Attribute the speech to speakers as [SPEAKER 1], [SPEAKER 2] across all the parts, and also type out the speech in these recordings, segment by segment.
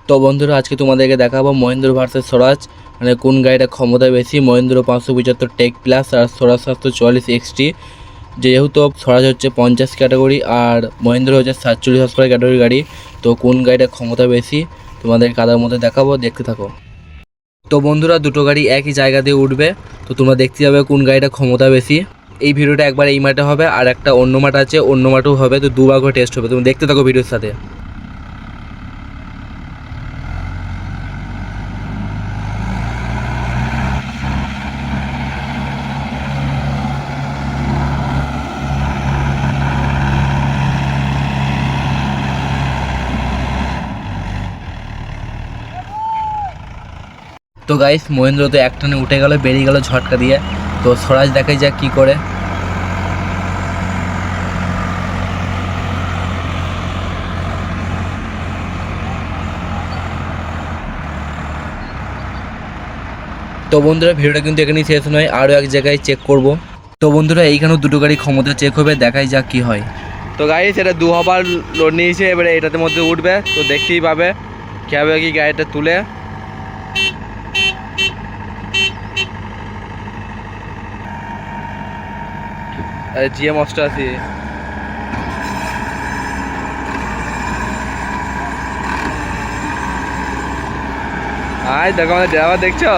[SPEAKER 1] তো বন্ধুরা আজকে তোমাদেরকে দেখাবো মহেন্দ্র ভার্সেস স্বরাজ, মানে কোন গাড়িটা ক্ষমতা বেশি। মহেন্দ্র 575 টেক প্লাস আর স্বরাজ 744 এক্সটি। যেহেতু স্বরাজ হচ্ছে 50 ক্যাটাগরি আর মহেন্দ্র হচ্ছে 47 হর্স পাওয়ার ক্যাটাগরি গাড়ি, তো কোন গাড়িটা ক্ষমতা বেশি তোমাদের কাদার মধ্যে দেখাবো, দেখতে থাকো। তো বন্ধুরা দুটো গাড়ি একই জায়গা দিয়ে উঠবে, তো তোমরা দেখতে যাবে কোন গাড়িটা ক্ষমতা বেশি। এই ভিডিওটা একবার এই মাঠে হবে আর একটা অন্য মাঠ আছে, অন্য মাঠেও হবে, তো দুবার করে টেস্ট হবে। তুমি দেখতে থাকো ভিডিওর সাথে। তো গাইস মহেন্দ্র তো একটানে উঠে গেল, বেরিয়ে গেল ঝটকা দিয়ে। তো স্বরাজ দেখাই যাক কি করে। তো বন্ধুরা ভিডিওটা কিন্তু এখানেই শেষ নয়, আরও এক জায়গায় চেক করব। তো বন্ধুরা এইখানেও দুটো গাড়ি ক্ষমতা চেক হবে, দেখাই যাক কি হয়। তো গাইস এটা দু হবার লোড নিয়েছে, এবারে এটাতে মধ্যে উঠবে, তো দেখতেই পাবে কীভাবে কি গাড়িটা তুলে। জিএম অষ্টআশি আয় দেখো আমাদের ড্রাইভার, দেখছো?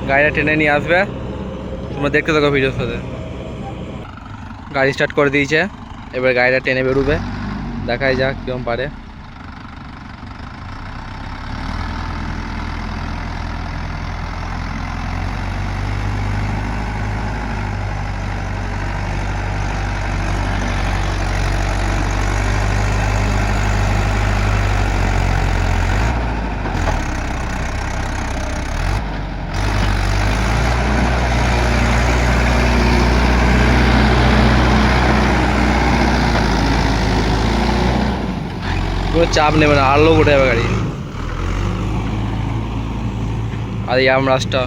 [SPEAKER 1] গাড়িটা টেনে নিয়ে আসবে, তোমরা দেখতে থাকো ভিডিওর সাথে। গাড়ি স্টার্ট করে দিয়েছে, এবার গাড়িটা টেনে বেরোবে, দেখাই যাক কিরকম পারে। কোনো চাপ নেবে না, আর লোক উঠে যাবে গাড়ি। আর এই রাস্তা।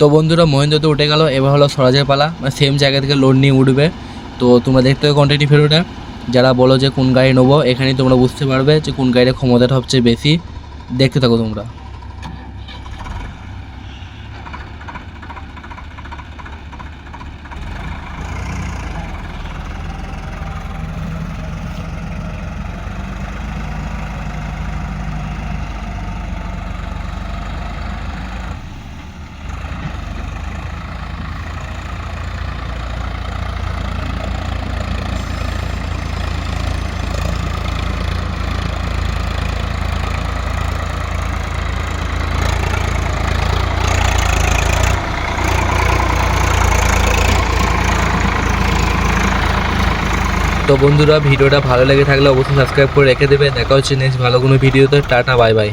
[SPEAKER 1] তো বন্ধুরা মহেন্দ্র তো উঠে গেল, এবার হলো স্বরাজের পালা, মানে সেম জায়গা থেকে লোড নিয়ে উঠবে। তো তোমরা দেখতে হবে কন্টিনিউ ভিডিওটা। যারা বলো যে কোন গাড়ি নেবো, এখানেই তোমরা বুঝতে পারবে যে কোন গাড়ির ক্ষমতাটা সবচেয়ে বেশি। দেখতে থাকো তোমরা। তো বন্ধুরা ভিডিওটা ভালো লেগে থাকলে অবশ্যই সাবস্ক্রাইব করে রেখে দেবে। দেখা হচ্ছে নেক্সট ভালো কোনো ভিডিওতে। Tata bye bye.